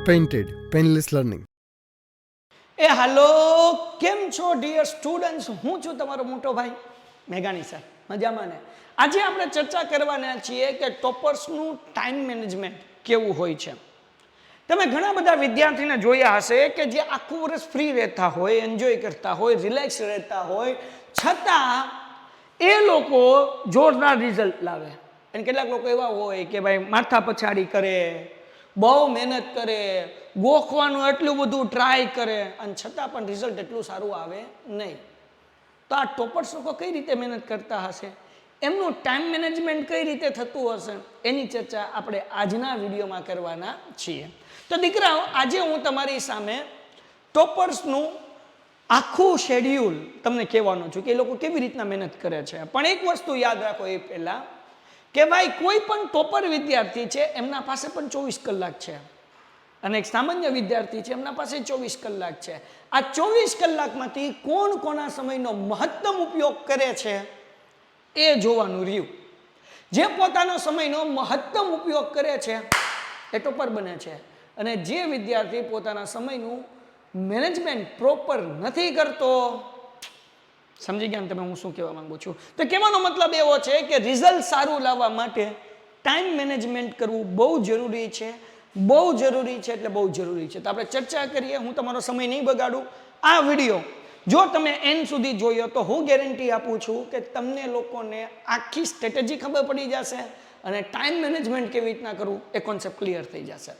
Painted, Painless Learning. એ હાલો કેમ છો dear students, હું છું તમારો મોટો ભાઈ મેઘાણી સર. મજામાં ને? આજે આપણે ચર્ચા કરવાના છીએ કે ટોપર્સનું ટાઈમ મેનેજમેન્ટ કેવું હોય છે. તમે ઘણા બધા વિદ્યાર્થીને જોયા હશે કે જે આખું વર્ષ ફ્રી રહેતા હોય, એન્જોય કરતા હોય, રિલેક્સ રહેતા હોય, છતાં એ લોકો જોરદાર રિઝલ્ટ લાવે. અને કેટલાક લોકો એવા હોય કે ભાઈ માથા પછાડી કરે, બહુ મહેનત કરે, ગોખવાનું એટલું બધું ટ્રાય કરે, અને છતાં પણ રિઝલ્ટ એટલું સારું આવે નહીં. તો આ ટોપર્સ લોકો કઈ રીતે મહેનત કરતા હશે, એમનું ટાઈમ મેનેજમેન્ટ કઈ રીતે થતું હશે, એની ચર્ચા આપણે આજના વિડીયોમાં કરવાના છીએ. તો દીકરાઓ, આજે હું તમારી સામે ટોપર્સનું આખું શેડ્યુલ તમને કહેવાનો છું કે એ લોકો કેવી રીતના મહેનત કરે છે. પણ એક વસ્તુ યાદ રાખો એ પહેલાં કે ભાઈ કોઈ પણ ટોપર વિદ્યાર્થી છે એમના પાસે પણ 24 કલાક છે, અને એક સામાન્ય વિદ્યાર્થી છે એમના પાસે 24 કલાક છે. આ 24 કલાકમાંથી કોણ કોના સમયનો મહત્તમ ઉપયોગ કરે છે એ જોવાનું રહ્યું. જે પોતાનો સમયનો મહત્તમ ઉપયોગ કરે છે એ ટોપર બને છે, અને જે વિદ્યાર્થી પોતાના સમયનું મેનેજમેન્ટ પ્રોપર નથી કરતો, સમજી ગયા ને તમે હું શું કહેવા માંગુ છું? તો કહેવાનો મતલબ એવો છે કે રિઝલ્ટ સારું લાવવા માટે ટાઈમ મેનેજમેન્ટ કરવું બહુ જરૂરી છે, બહુ જરૂરી છે, એટલે બહુ જરૂરી છે. તો આપણે ચર્ચા કરીએ. હું તમારો સમય નહીં બગાડું. આ વિડીયો જો તમે એન્ડ સુધી જોયો તો હું ગેરંટી આપું છું કે તમને લોકોને આખી સ્ટ્રેટેજી ખબર પડી જશે, અને ટાઈમ મેનેજમેન્ટ કેવી રીતના કરવું એ કોન્સેપ્ટ ક્લિયર થઈ જશે.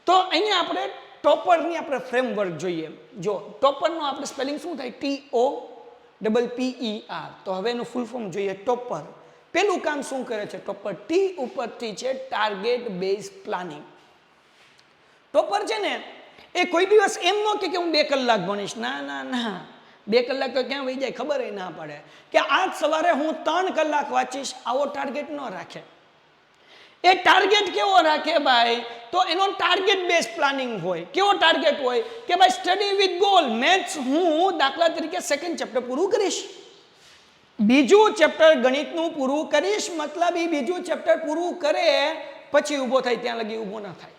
તો અહીંયા આપણે ટોપરની આપણે ફ્રેમવર્ક જોઈએ. જો ટોપરનો આપણે સ્પેલિંગ શું થાય? TOPPER. તો હવે એનું ફૂલ ફોર્મ જોઈએ. ટોપર પેલું કામ શું કરે છે? ટોપર ટી ઉપરથી છે ટાર્ગેટ બેઝ પ્લાનિંગ. ટોપર છે ને એ કોઈ દિવસ એમ ન કે હું 2 કલાક ભણીશ. ના ના ના, 2 કલાક તો ક્યાં વહી જાય ખબર ના પડે. કે આજ સવારે હું 3 કલાક વાંચીશ, આવો ટાર્ગેટ ન રાખે. એ ટાર્ગેટ કેવો રાખે ભાઈ? તો એનો ટાર્ગેટ બેઝ પ્લાનિંગ હોય. કેવો ટાર્ગેટ હોય કે ભાઈ સ્ટડી વિથ ગોલ. મેથ્સ હું દાખલા તરીકે 2nd ચેપ્ટર પૂરું કરીશ, બીજું ચેપ્ટર ગણિતનું પૂરું કરીશ, મતલબ એ બીજું ચેપ્ટર પૂરું કરે પછી ઊભો થાય, ત્યાં લગી ઊભો ના થાય.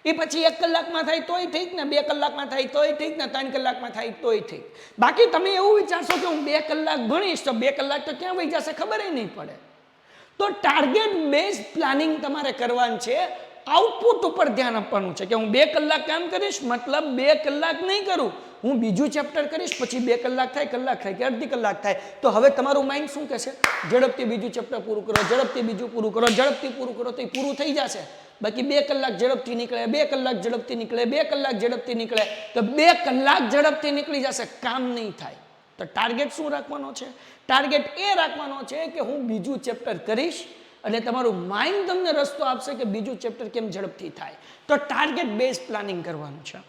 એ પછી 1 કલાકમાં થાય તોય ઠીક ને, 2 કલાકમાં થાય તોય ઠીક ને, 3 કલાકમાં થાય તોય ઠીક. બાકી તમે એવું વિચારશો કે હું 2 કલાક ભણીશ તો 2 કલાક તો ક્યાં વહી જશે ખબર નહીં પડે. તો ટાર્ગેટ બેઝ પ્લાનિંગ તમારે કરવાનું છે. આઉટપુટ ઉપર ધ્યાન આપવાનું છે કે હું 2 કલાક કામ કરીશ, મતલબ 2 કલાક નહીં કરું, હું બીજું ચેપ્ટર કરીશ, પછી 2 કલાક થાય, કલાક થાય કે અડધી કલાક થાય. તો હવે તમારું માઇન્ડ શું કહેશે? ઝડપથી બીજું ચેપ્ટર પૂરું કરો, ઝડપથી બીજું પૂરું કરો, ઝડપથી પૂરું કરો, તો એ પૂરું થઈ જશે. બાકી 2 કલાક ઝડપથી નીકળે, 2 કલાક ઝડપથી નીકળે, 2 કલાક ઝડપથી નીકળે, તો 2 કલાક ઝડપથી નીકળી જશે, કામ નહીં થાય. તો ટાર્ગેટ શું રાખવાનો છે? ટાર્ગેટ એ રાખવાનો છે કે હું બીજું ચેપ્ટર કરીશ, અને તમારું માઇન્ડ તમને રસ્તો આપશે કે બીજું ચેપ્ટર કેમ ઝડપથી થાય. તો ટાર્ગેટ બેઝ પ્લાનિંગ કરવાનું છે.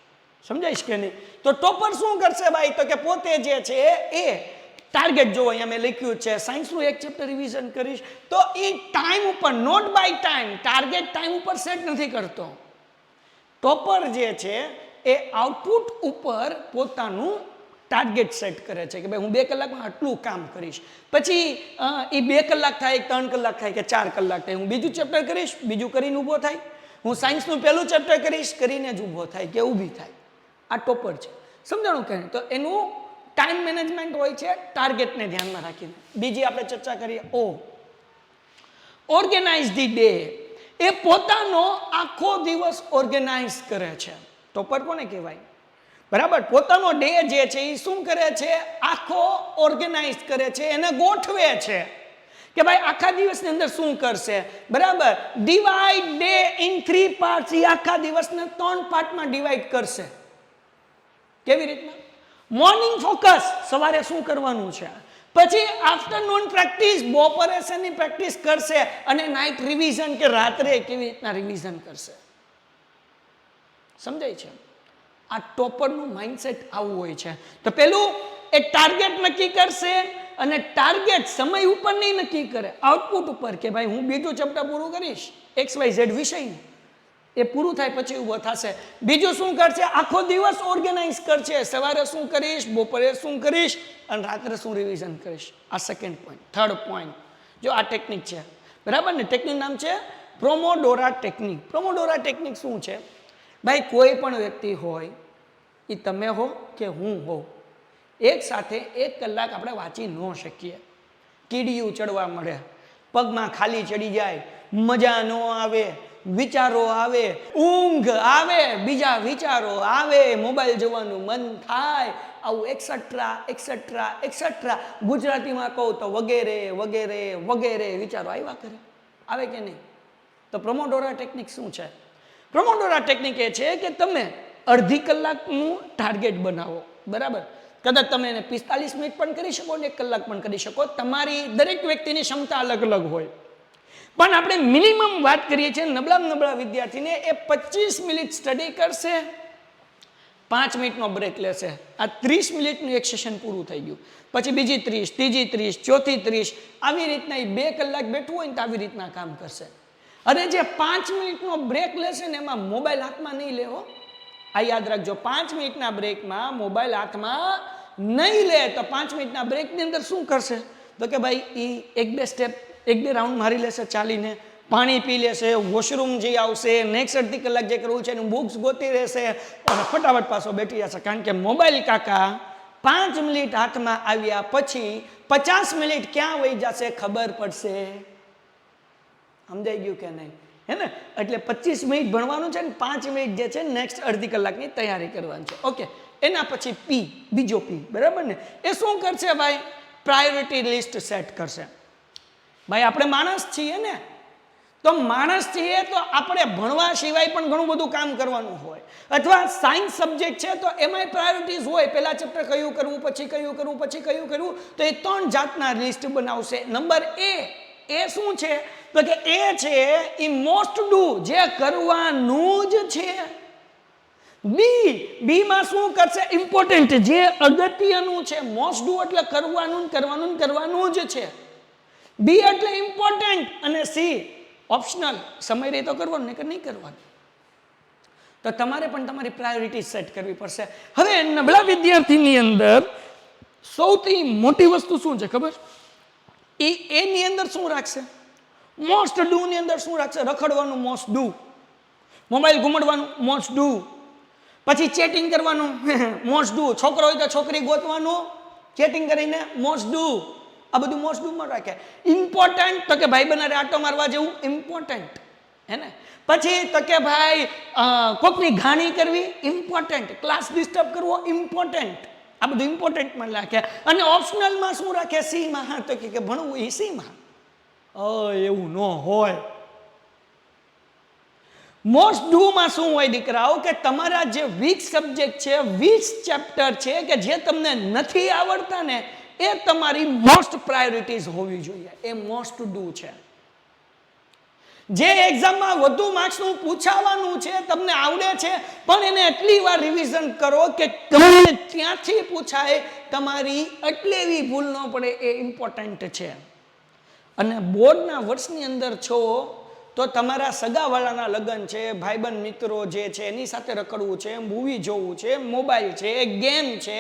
સમજાઈશ કે નહીં? તો ટોપર શું કરશે ભાઈ? તો કે પોતે જે છે એ ટાર્ગેટ જો અહીંયા મેં લખ્યું છે, સાયન્સનું 1 ચેપ્ટર રિવિઝન કરીશ, તો એ ટાઈમ ઉપર, note by time, target time ઉપર સેટ નથી કરતો. ટોપર જે છે એ આઉટપુટ ઉપર પોતાનું ટાર્ગેટ સેટ કરે છે કે ભાઈ હું 2 કલાકમાં આટલું કામ કરીશ. પછી એ 2 કલાક થાય, 3 કલાક થાય કે 4 કલાક થાય, હું બીજું ચેપ્ટર કરીશ, બીજું કરીને ઊભો થાય, હું સાયન્સનું પહેલું ચેપ્ટર કરીશ, કરીને જ ઊભો થાય કે ઊભી થાય. આ ટોપર છે. સમજાણું કે? તો એનું ટાઈમ મેનેજમેન્ટ હોય છે ટાર્ગેટને ધ્યાનમાં રાખીને. બીજી આપણે ચર્ચા કરીએ ઓર્ગેનાઇઝ ધી ડે. એ પોતાનો આખો દિવસ ઓર્ગેનાઇઝ કરે છે. ટોપર કોને કહેવાય? બરાબર. પોતાનો ડે જે છે એ શું કરે છે? આખો ઓર્ગેનાઇઝ કરે છે, એને ગોઠવે છે કે ભાઈ આખા દિવસની અંદર શું કરશે. બરાબર. Divide day in 3 parts. એ આખા દિવસને 3 પાર્ટમાં ડિવાઈડ કરશે. કેવી રીતના? મોર્નિંગ ફોકસ, સવારે શું કરવાનું છે, પછી આફ્ટરનૂન પ્રેક્ટિસ, બપોરે શેની પ્રેક્ટિસ કરશે, અને નાઇટ રિવિઝન કે રાત્રે કેવી રીતના રિવિઝન કરશે. સમજાય છે? આ ટોપરનું માઇન્ડસેટ આવું હોય છે. તો પેલું એ ટાર્ગેટ નક્કી કરશે, અને ટાર્ગેટ સમય ઉપર નહીં નક્કી કરે, આઉટપુટ ઉપર કે ભાઈ હું બીજું ચેપ્ટર પૂરું કરીશ, XYZ વિષયનું, એ પૂરું થાય પછી ઊભો થશે. બીજું શું કરશે? આખો દિવસ ઓર્ગેનાઇઝ કરશે. સવારે શું કરીશ, બપોરે શું કરીશ, અને રાત્રે શું રિવિઝન કરીશ. આ 2nd પોઈન્ટ. 3rd પોઈન્ટ જો આ ટેકનિક છે, બરાબર ને? ટેકનિક નામ છે પ્રોમોડોરા ટેકનિક. પ્રોમોડોરા ટેકનિક શું છે? ભાઈ કોઈ પણ વ્યક્તિ હોય, એ તમે હો કે હું હો, એક સાથે 1 કલાક આપણે વાંચી ન શકીએ. કીડીયું ચડવા મળે, પગમાં ખાલી ચડી જાય, મજા ન આવે, વિચારો આવે, ઊંઘ આવે, બીજા વિચારો આવે, મોબાઈલ જોવાનું મન થાય, આવું એક્સેટ્રા એક્સેટ્રા એક્સેટ્રા, ગુજરાતીમાં કહું તો વગેરે વગેરે વગેરે વિચારો આવ્યા કરે. આવે કે નહીં? તો પ્રોમોડોરા ટેકનિક શું છે? પ્રોમોડોરા ટેકનિક એ છે કે તમે અડધી કલાકનું ટાર્ગેટ બનાવો, બરાબર? કદાચ તમે એને 45 મિનિટ પણ કરી શકો ને 1 કલાક પણ કરી શકો. તમારી દરેક વ્યક્તિની ક્ષમતા અલગ અલગ હોય, પણ આપણે મિનિમમ વાત કરીએ છીએ નબળા વિદ્યાર્થીને એ 25 મિનિટ સ્ટડી કરશે, 5 મિનિટનો બ્રેક લેશે. આ 30 મિનિટનું એક સેશન પૂરું થઈ ગયું. પછી બીજી 30, ત્રીજી 30, ચોથી 30, આવી રીતના એ 2 કલાક બેઠવું હોય ને તો આવી રીતના કામ કરશે. અને જે 5 મિનિટનો બ્રેક લેશે ને એમાં મોબાઈલ હાથમાં નહીં લેવો. આ યાદ રાખજો, 5 મિનિટના બ્રેકમાં મોબાઈલ હાથમાં નહીં લે. તો 5 મિનિટના બ્રેકની અંદર શું કરશે? તો કે ભાઈ એ 1-2 સ્ટેપ, 1-2 રાઉન્ડ મારી લેશે ચાલીને, પાણી પી લેશે, વોશરૂમ જઈ આવશે, નેક્સ્ટ અડધી કલાક જે કરવું છે એનું બુક્સ ગોતી રહેશે અને ફટાફટ પાછો બેઠી જશે. કારણ કે મોબાઈલ કાકા 5 મિનિટ હાથમાં આવ્યા પછી 50 મિનિટ ક્યાં વહી જશે ખબર પડશે. સમજાઈ ગયું કે નહીં? હે ને? એટલે 25 મિનિટ ભણવાનું છે ને 5 મિનિટ જે છે નેક્સ્ટ અડધી કલાકની તૈયારી કરવાની છે. ઓકે, એના પછી પી, બીજો પી, બરાબર ને? એ શું કરશે ભાઈ? પ્રાયોરિટી લિસ્ટ સેટ કરશે. ભાઈ આપણે માણસ છીએ ને, તો માણસ છીએ તો આપણે ભણવા સિવાય પણ ઘણું બધું કામ કરવાનું હોય. અથવા સાયન્સ સબ્જેક્ટ છે તો એમાંય પ્રાયોરિટીઝ હોય. પહેલા ચેપ્ટર કયું કરવું, પછી કયું કરવું, પછી કયું કરવું, તો એ 3 જાતના લિસ્ટ બનાવશે. નંબર એ શું છે? તો કે એ છે એ મોસ્ટ ડુ, જે કરવાનું જ છે. બી માં શું કરશે? ઇમ્પોર્ટન્ટ, જે અગત્યનું છે. મોસ્ટ ડુ એટલે કરવાનું કરવાનું કરવાનું જ છે. બી એટલે ઇમ્પોર્ટન્ટ, અને સી ઓપ્શનલ, સમય રહે તો કરવાનું, નહીં કે નહીં કરવાનું. તો તમારે પણ તમારી પ્રાયોરિટી સેટ કરવી પડશે. હવે નબળા વિદ્યાર્થીની અંદર સૌથી મોટી વસ્તુ શું છે ખબર? એની અંદર શું રાખશે? મોસ્ટ ડુ ની અંદર શું રાખશે? રખડવાનું મોસ્ટ ડુ, મોબાઈલ ઘુમાડવાનું મોસ્ટ ડુ, પછી ચેટિંગ કરવાનું મોસ્ટ ડુ, છોકરો હોય તો છોકરી ગોતવાનું ચેટિંગ કરીને મોસ્ટ ડુ. આ બધું મોસ્ટ ડુમાં રાખે. ઇમ્પોર્ટન્ટ તો કે ભાઈ બનારે આટો મારવા જેવું ઇમ્પોર્ટન્ટ, હે ને? પછી તો કે ભાઈ કોકની ઘાણી કરવી ઇમ્પોર્ટન્ટ, ક્લાસ ડિસ્ટર્બ કરવો ઇમ્પોર્ટન્ટ. આ બધું ઇમ્પોર્ટન્ટમાં રાખે. અને ઓપ્શનલમાં શું રાખે? સીમાં. હા, તો કે ભણવું એ સીમાં. એવું ન હોય. મોસ્ટ ડુમાં શું હોય દીકરાઓ? કે તમારા જે વીક સબ્જેક્ટ છે, વીક ચેપ્ટર છે, કે જે તમને નથી આવડતા ને, એ તમારી મોસ્ટ પ્રાયોરિટીઝ હોવી જોઈએ. એ મોસ્ટ ડુ છે. જે એક્ઝામમાં વધુ માર્ક્સનું પૂછાવાનું છે, તમને આવડે છે, પણ એને એટલી વાર રિવિઝન કરો કે તમને ત્યાંથી પૂછાય, તમારી એટલી એવી ભૂલ ન પડે. એ ઇમ્પોર્ટન્ટ છે. અને બોર્ડના વર્ષની અંદર છો તો તમારા સગાવાળાના લગ્ન છે, ભાઈબંધ મિત્રો જે છે એની સાથે રખડવું છે, મૂવી જોવું છે, મોબાઈલ છે, ગેમ છે,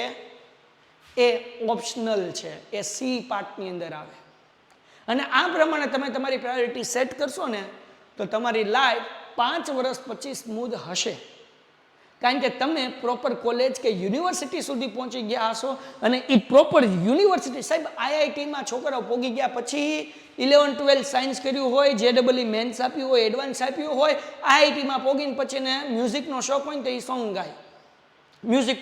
એ ઓપ્શનલ છે. એ સી પાર્ટની અંદર આવે. અને આ પ્રમાણે તમે તમારી પ્રાયોરિટી સેટ કરશો ને તો તમારી લાઈફ 5 વર્ષ પછી સ્મૂધ હશે. કારણ કે તમે પ્રોપર કોલેજ કે યુનિવર્સિટી સુધી પહોંચી ગયા હશો. અને એ પ્રોપર યુનિવર્સિટી, સાહેબ આઈઆઈટીમાં છોકરાઓ પોગી ગયા પછી 11-12 સાયન્સ કર્યું હોય, JEE મેન્સ આપ્યું હોય, એડવાન્સ આપ્યું હોય, આઈઆઈટીમાં પોગીને પછી ને મ્યુઝિકનો શોખ હોય ને તો એ સોંગ ગાય, મ્યુઝિક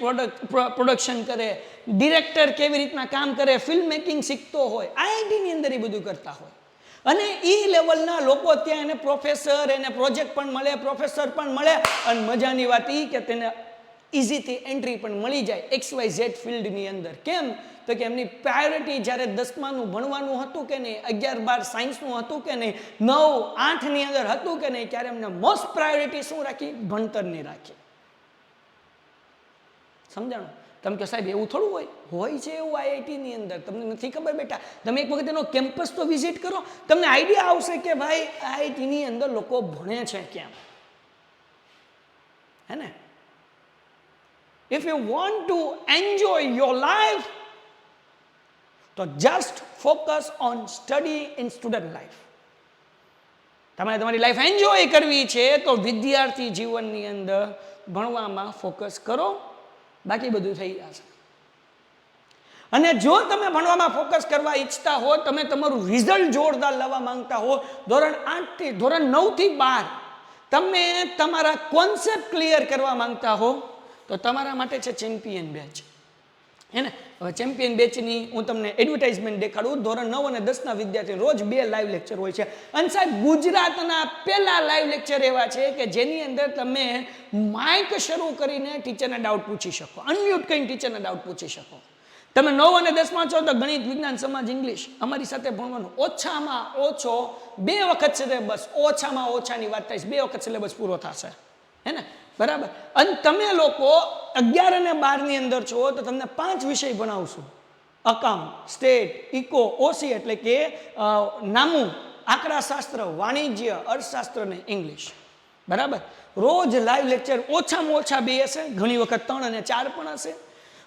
પ્રોડક્શન કરે, ડિરેક્ટર કેવી રીતના કામ કરે, ફિલ્મ મેકિંગ શીખતો હોય, આઈઆઈટીની અંદર એ બધું કરતા હોય. અને એ લેવલના લોકો ત્યાં એને પ્રોફેસર, એને પ્રોજેક્ટ પણ મળે, પ્રોફેસર પણ મળે. અને મજાની વાત એ કે તેને ઇઝીથી એન્ટ્રી પણ મળી જાય XYZ ફિલ્ડની અંદર. કેમ? તો કે એમની પ્રાયોરિટી જ્યારે 10માનું ભણવાનું હતું કે નહીં, 11-12 સાયન્સનું હતું કે નહીં, 9-8ની અંદર હતું કે નહીં, ત્યારે એમને મોસ્ટ પ્રાયોરિટી શું રાખી? ભણતરની રાખી. સમજાણું? તમે કહો સાહેબ એવું થોડું હોય છે એવું આઈઆઈટીની અંદર. તમને નથી ખબર બેટા? તમે એક વખત એનો કેમ્પસ તો વિઝિટ કરો, તમને આઈડિયા આવશે કે ભાઈ આઈઆઈટીની અંદર લોકો ભણે છે ક્યાં, હે ને? If you want to enjoy your life તો just focus on study in student life. તમારે તમારી લાઈફ એન્જોય કરવી છે તો વિદ્યાર્થી જીવનની અંદર ભણવામાં ફોકસ કરો, બાકી બધું થઈ જશે. અને જો તમે ભણવામાં ફોકસ કરવા ઈચ્છતા હો, તમે તમારું રિઝલ્ટ જોરદાર લાવવા માંગતા હો, ધોરણ 8 થી ધોરણ 9 થી 12 તમે તમારા કોન્સેપ્ટ ક્લિયર કરવા માંગતા હો, તો તમારા માટે છે ચેમ્પિયન બેચ. હે ને? હવે ચેમ્પિયન બેચની હું તમને એડવર્ટાઇઝમેન્ટ દેખાડું. ધોરણ 9 અને 10ના વિદ્યાર્થી રોજ 2 લાઈવ લેક્ચર હોય છે. અને સાહેબ ગુજરાતના પહેલા લાઈવ લેક્ચર એવા છે કે જેની અંદર તમે માઇક શરૂ કરીને ટીચરને ડાઉટ પૂછી શકો, અનમ્યુટ કરીને ટીચરને ડાઉટ પૂછી શકો. તમે 9 અને 10માં છો તો ગણિત, વિજ્ઞાન, સમાજ, ઇંગ્લિશ અમારી સાથે ભણવાનું. ઓછામાં ઓછો 2 વખત સિલેબસ, ઓછામાં ઓછાની વાત થાય 2 વખત સિલેબસ પૂરો થશે. હે ને? બરાબર. અને તમે લોકો 11 અને 12 ની અંદર છો તો તમને 5 વિષય ભણાવશું. અકાઉન્ટ, સ્ટેટ, ઇકો, ઓસી એટલે કે નામું, આંકડાશાસ્ત્ર, વાણિજ્ય, અર્થશાસ્ત્ર અને ઇંગ્લિશ. બરાબર. રોજ લાઈવ લેક્ચર ઓછામાં ઓછા 2 હશે, ઘણી વખત 3 અને 4 પણ હશે.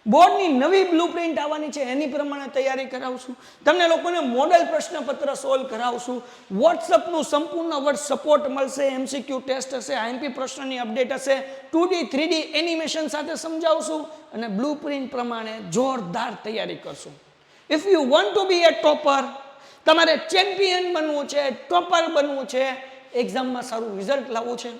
બોર્ડની નવી બ્લુપ્રિન્ટ આવવાની છે, એની પ્રમાણે તૈયારી કરાવશું. તમને લોકોને મોડેલ પ્રશ્નપત્ર સોલ્વ કરાવશું. વોટ્સઅપનું સંપૂર્ણ વર્ષ સપોર્ટ મળશે. એમસીક્યુ ટેસ્ટ હશે, આઈએમપી પ્રશ્નની અપડેટ હશે, 2D 3D એનિમેશન સાથે સમજાવશું અને બ્લુપ્રિન્ટ પ્રમાણે જોરદાર તૈયારી કરશું. If you want to be a topper, તમારે ચેમ્પિયન બનવું છે, ટોપર બનવું છે, એક્ઝામમાં સારું રિઝલ્ટ લાવવું છે,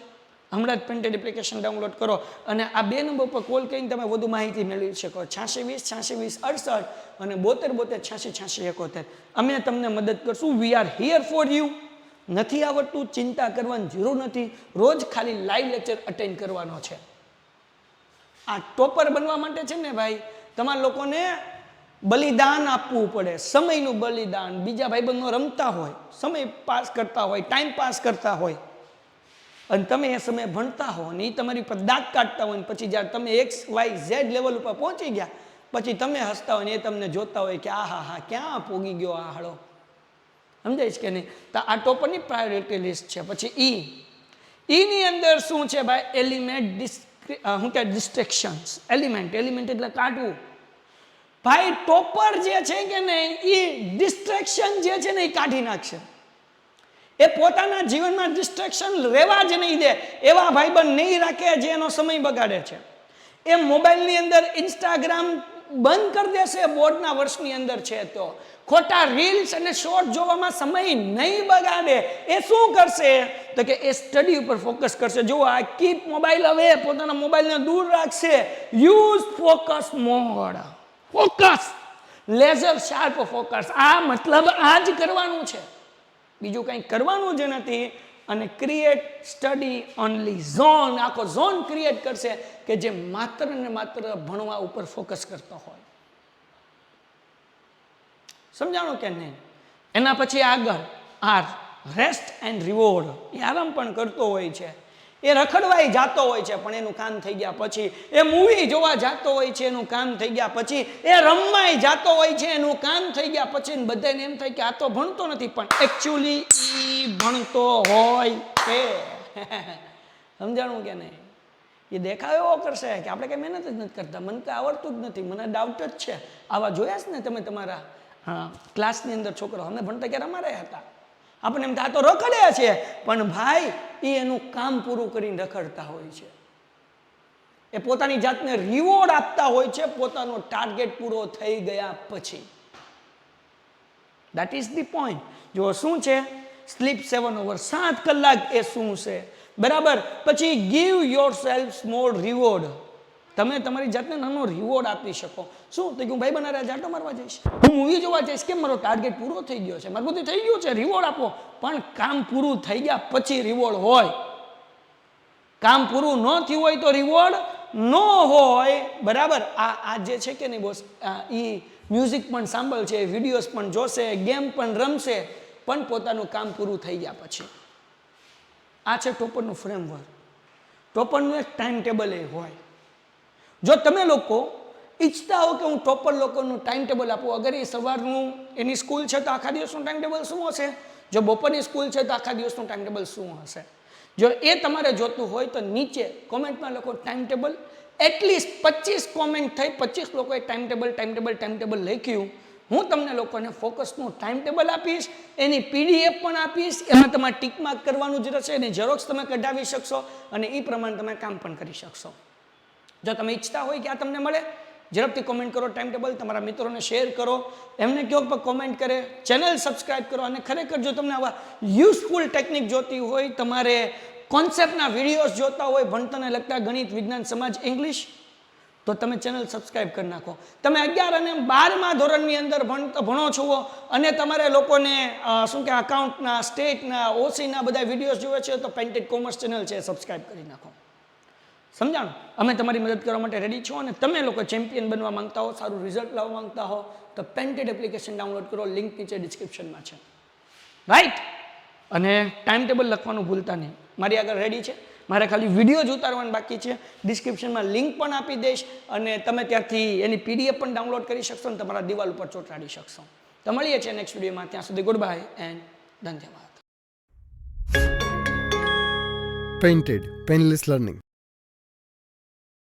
હમણાં જ પ્રિન્ટેડ એપ્લિકેશન ડાઉનલોડ કરો અને આ 2 નંબર પર કોલ કરીને તમે વધુ માહિતી મેળવી શકો. 8620 8620 68 અને 72 86 86 71. અમે તમને મદદ કરશું. We are here for you. નથી આવડતું ચિંતા કરવાની જરૂર નથી. રોજ ખાલી લાઈવ લેક્ચર અટેન્ડ કરવાનો છે. આ ટોપર બનવા માટે છે ને ભાઈ, તમારા લોકોને બલિદાન આપવું પડે, સમયનું બલિદાન. બીજા ભાઈબંધો રમતા હોય, સમય પાસ કરતા હોય, ટાઈમ પાસ કરતા હોય અને તમે એ સમયે ભણતા હો અને એ તમારી ઉપર દાંત કાઢતા હોય, પછી જ્યારે તમે XYZ લેવલ ઉપર પહોંચી ગયા પછી તમે હસતા હોય ને એ તમને જોતા હોય કે આ હા ક્યાં પોગી ગયો આ હાળો. સમજાય કે નહીં? તો આ ટોપરની પ્રાયોરિટી લિસ્ટ છે. પછી ની અંદર શું છે ભાઈ? એલિમેન્ટ, શું કે ડિસ્ટ્રેક્શન્સ. એલિમેન્ટ એટલે કાઢવું. ભાઈ ટોપર જે છે કે નહીં એ ડિસ્ટ્રેક્શન જે છે ને એ કાઢી નાખશે. એ પોતાના જીવનમાં ડિસ્ટ્રેક્શન રહેવા જ નહીં દે. એવા ભાઈબંધ નહીં રાખે જે એનો સમય બગાડે છે. એ મોબાઈલની અંદર ઇન્સ્ટાગ્રામ બંધ કરી દેશે બોર્ડના વર્ષની અંદર છે તો. ખોટા રીલ્સ અને શોર્ટ જોવામાં સમય નહીં બગાડે. એ શું કરશે તો કે એ સ્ટડી ઉપર ફોકસ કરશે. જો આ કીપ મોબાઈલ હવે પોતાના મોબાઈલને દૂર રાખશે. Use focus mode. Focus, laser sharp focus. આ મતલબ આ જ કરવાનું છે, બીજું કંઈ કરવાનું જ નથી. અને ક્રિએટ સ્ટડી ઓનલી ઝોન. આખો ઝોન ક્રિએટ કરશે કે જે માત્ર ને માત્ર ભણવા ઉપર ફોકસ કરતો હોય. સમજાણું કે નહીં? એના પછી આગળ રેસ્ટ એન્ડ રિવોર્ડ. એ આરામ પણ કરતો હોય છે, એ રખડવાય જાતો હોય છે પણ એનું કામ થઈ ગયા પછી, એ મૂવી જોવા જાતો હોય છે એનું કામ થઈ ગયા પછી, એ રમવાય જાતો હોય છે એનું કામ થઈ ગયા પછી. બધાને એમ થાય કે આ તો ભણતો નથી, પણ એકચ્યુઅલી ઈ ભણતો હોય છે. સમજાણું કે નહીં? એ દેખાવ એવો કરશે કે આપણે કઈ મહેનત જ નથી કરતા, મને તો આવડતું જ નથી, મને ડાઉટ જ છે. આવા જોયા છે ને તમે તમારા ક્લાસની અંદર છોકરો? અમે ભણતા ક્યારે અમારે હતા, આપણે એમ તો રખડે છે, પણ ભાઈ એ એનું કામ પૂરું કરીને રખડતા હોય છે. એ પોતાની જાતને રિવોર્ડ આપતા હોય છે પોતાનો ટાર્ગેટ પૂરો થઈ ગયા પછી. That is the point. જો શું છે? સ્લીપ 7 hours, 7 કલાક. એ શું છે? બરાબર. પછી give your self small reward. તમે તમારી જાતને નાનો રિવોર્ડ આપી શકો. શું? તો હું ભાઈ બનારે જાટો મારવા જઈશ, હું મૂવી જોવા જઈશ, કેમ? મારો ટાર્ગેટ પૂરો થઈ ગયો છે, મારું બધું થઈ ગયું છે, રિવોર્ડ આપો. પણ કામ પૂરું થઈ ગયા પછી રિવોર્ડ હોય. કામ પૂરું ન થયું હોય તો રિવોર્ડ ન હોય. બરાબર. આ જે છે કે નહીં બોસ, એ મ્યુઝિક પણ સાંભળશે, વિડીયોઝ પણ જોશે, ગેમ પણ રમશે, પણ પોતાનું કામ પૂરું થઈ ગયા પછી. આ છે ટોપરનું ફ્રેમવર્ક. ટોપરનું એક ટાઈમ ટેબલ એ હોય. જો તમે લોકો ઈચ્છતા હો કે હું ટોપર લોકોનું ટાઈમ ટેબલ આપું, અગર એ સવારનું એની સ્કૂલ છે તો આખા દિવસનું ટાઈમ ટેબલ શું હશે? જો બપોરની સ્કૂલ છે તો આખા દિવસનું ટાઈમ ટેબલ શું હશે? જો એ તમારે જોતું હોય તો નીચે કોમેન્ટમાં લખો ટાઈમ ટેબલ. એટલીસ્ટ 25 કોમેન્ટ થઈ, 25 લોકોએ ટાઈમ ટેબલ લખ્યું હું તમને લોકોને ફોકસનું ટાઈમ ટેબલ આપીશ, એની PDF પણ આપીશ, એમાં તમારે ટીક માર્ક કરવાનું જ રહેશે, એની ઝેરોક્સ તમે કઢાવી શકશો અને એ પ્રમાણે તમે કામ પણ કરી શકશો. જો તમે ઈચ્છતા હોય કે આ તમને મળે, ઝડપથી કોમેન્ટ કરો ટાઈમ ટેબલ, તમારા મિત્રોને શેર કરો, એમને કહો કે કોમેન્ટ કરે, ચેનલ સબસ્ક્રાઇબ કરો. અને ખરેખર જો તમને આવા યુઝફુલ ટેકનિક જોતી હોય, તમારે કોન્સેપ્ટના વિડીયોઝ જોતા હોય, ભણતરને લગતા ગણિત, વિજ્ઞાન, સમાજ, ઇંગ્લિશ, તો તમે ચેનલ સબસ્ક્રાઇબ કરી નાખો. તમે 11 અને 12મા ધોરણની અંદર ભણો છો અને તમારે લોકોને શું કે અકાઉન્ટના, સ્ટેટના, ઓસીના બધા વિડીયોઝ જોવે છે, તો પેન્ટેડ કોમર્સ ચેનલ છે સબસ્ક્રાઇબ કરી નાખો. સમજાણું? અમે તમારી મદદ કરવા માટે રેડી છો. અને તમે લોકો ચેમ્પિયન બનવા માંગતા હો, સારું રિઝલ્ટ લાવવા માંગતા હો, તો પેન્ટેડ એપ્લિકેશન ડાઉનલોડ કરો, લિંક નીચે ડિસ્ક્રિપ્શનમાં છે. રાઈટ? અને ટાઈમ ટેબલ લખવાનું ભૂલતા નહીં. મારી આગળ રેડી છે, મારે ખાલી વિડીયો જ ઉતારવાનું બાકી છે. ડિસ્ક્રિપ્શનમાં લિંક પણ આપી દઈશ અને તમે ત્યાંથી એની PDF પણ ડાઉનલોડ કરી શકશો અને તમારા દિવાલ ઉપર ચોંટાડી શકશો. તો મળીએ છીએ નેક્સ્ટ વિડીયોમાં. ત્યાં સુધી ગુડ બાય એન્ડ ધન્યવાદ. Painted Painless Learning.